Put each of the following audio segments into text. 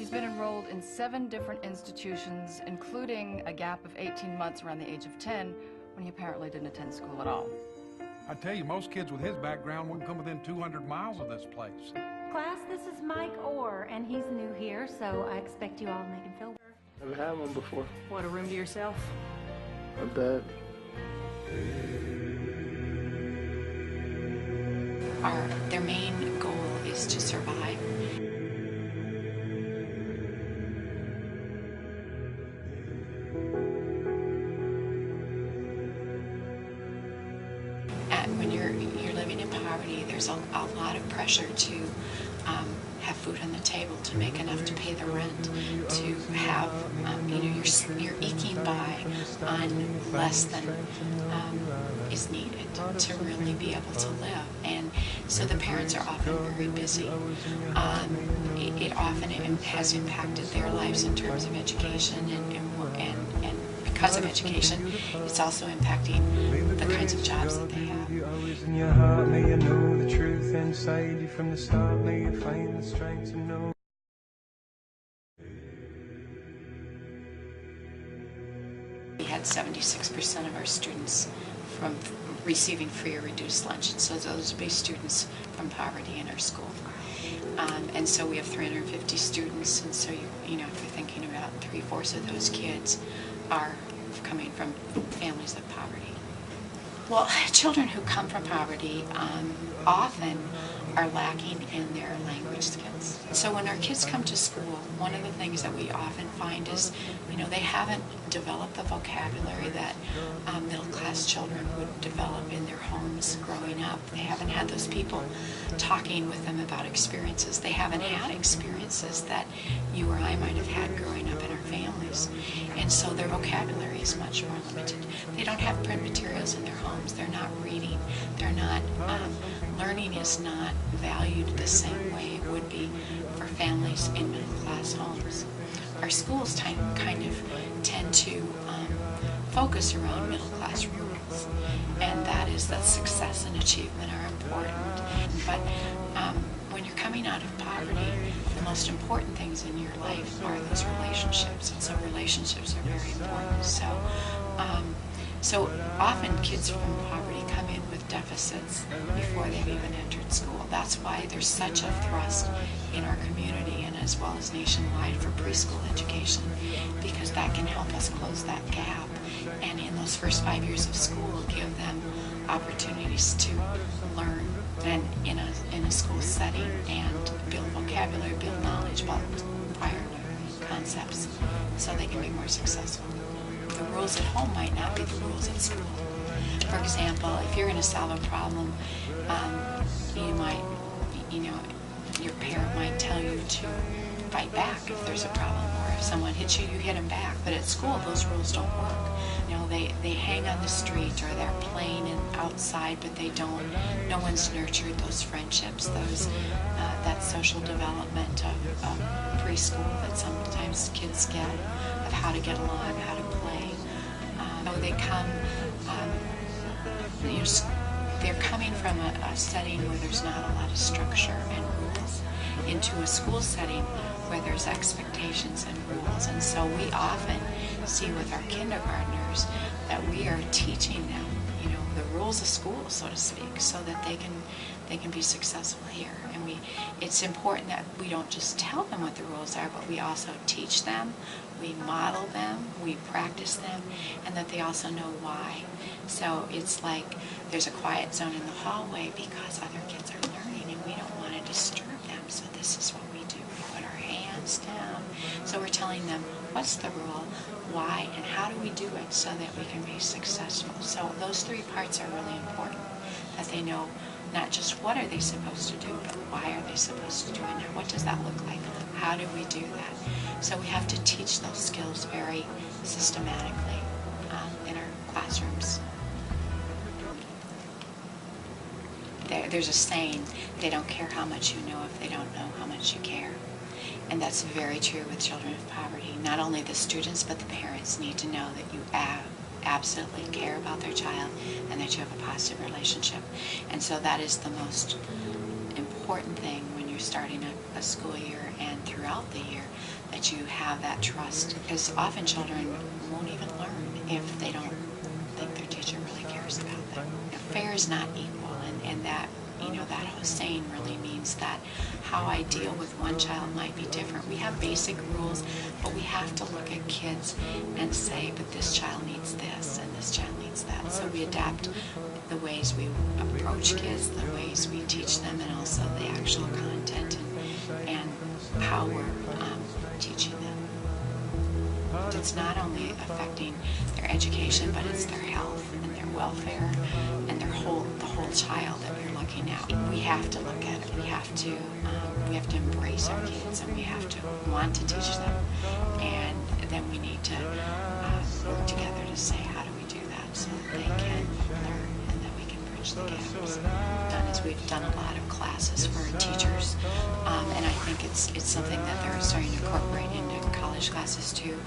He's been enrolled in 7 different institutions, including a gap of 18 months around the age of 10, when he apparently didn't attend school at all. I tell you, most kids with his background wouldn't come within 200 miles of this place. Class, this is Mike Orr, and he's new here, so I expect you all to make him feel Never had one before. What, a room to yourself? A bed. Their main goal is to survive. And when you're living in poverty, there's a lot of pressure to have food on the table, to make enough to pay the rent, to have, you're eking by on less than is needed to really be able to live. And so the parents are often very busy. It often has impacted their lives in terms of education, and because of education, it's also impacting the kinds of jobs that they have. In your heart, may you know the truth inside you from the start, may you find the strength to know. We had 76% of our students from receiving free or reduced lunch, and so those would be students from poverty in our school. And so we have 350 students, and so if you're thinking about 3/4 of those kids are coming from families of poverty. Well, children who come from poverty often are lacking in their language skills. So when our kids come to school, one of the things that we often find is, they haven't developed the vocabulary that middle-class children would develop in their homes growing up. They haven't had those people talking with them about experiences. They haven't had experiences that you or I might have had growing up in our families. And so their vocabulary is much more limited. They don't have print materials in their homes. They're not reading. They're not, learning is not valued the same way it would be for families in middle-class homes. Our schools kind of tend to focus around middle-class rules, and that is that success and achievement are important. But when you're coming out of poverty, the most important things in your life are those relationships, and so relationships are very important. So often kids from poverty come in with deficits before they've even entered school. That's why there's such a thrust in our community and as well as nationwide for preschool education, because that can help us close that gap. And in those first 5 years of school, give them opportunities to learn and in a school setting and build vocabulary, build knowledge about prior concepts so they can be more successful. The rules at home might not be the rules at school. For example, if you're going to solve a problem, your parent might tell you to fight back if there's a problem, or if someone hits you, you hit them back. But at school, those rules don't work. They hang on the street, or they're playing outside, but they don't. No one's nurtured those friendships, that social development of preschool that sometimes kids get, of how to get along, how to play. They come, they're coming from a setting where there's not a lot of structure and rules into a school setting where there's expectations and rules. And so we often see with our kindergartners that we are teaching them, the rules of school, so to speak, so that they can be successful here. And it's important that we don't just tell them what the rules are, but we also teach them, we model them, we practice them, and that they also know why. So it's like there's a quiet zone in the hallway because other kids are learning and we don't want to disturb them. So this is what we do. We put our hands down. So we're telling them what's the rule, why, and how do we do it so that we can be successful. So those 3 parts are really important, that they know not just what are they supposed to do, but why are they supposed to do it, and what does that look like? How do we do that? So we have to teach those skills very systematically in our classrooms. There's a saying, they don't care how much you know if they don't know how much you care. And that's very true with children of poverty. Not only the students, but the parents need to know that you absolutely care about their child and that you have a positive relationship. And so that is the most important thing when you're starting a school year and throughout the year, that you have that trust, because often children won't even learn if they don't think their teacher really cares about them. Fair is not equal, and that, you know, that whole saying really means that how I deal with one child might be different. We have basic rules, but we have to look at kids and say, but this child needs this and this child needs that. So we adapt the ways we approach kids, the ways we teach them, and also the actual content and how we're teaching them. It's not only affecting their education, but it's their health and their welfare and the whole child that you're looking at. We have to look at it. We have to embrace our kids, and we have to want to teach them. And then we need to work together to say, how do we do that so that they can learn and that we can bridge the gaps. We've done a lot of classes for teachers, and I think it's something that they're starting to incorporate into college classes too.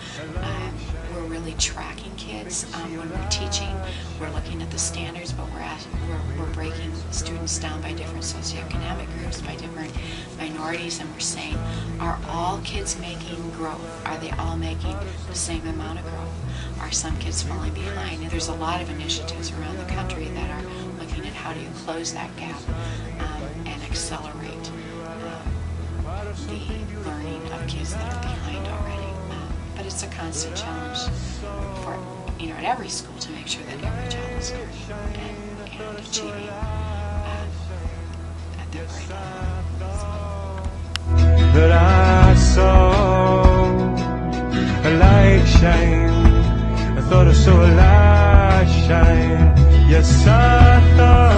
We're really tracking kids when we're teaching. We're looking at the standards, but we're breaking students down by different socioeconomic groups, by different minorities, and we're saying, are all kids making growth? Are they all making the same amount of growth? Are some kids falling behind? And there's a lot of initiatives around the country that are looking at how do you close that gap and accelerate the learning of kids that are behind already. But it's a constant challenge for, you know, at every school to make sure that every child is learning and achieving at their grade level. That I saw a light shine. I thought I saw a light shine. Yes, I thought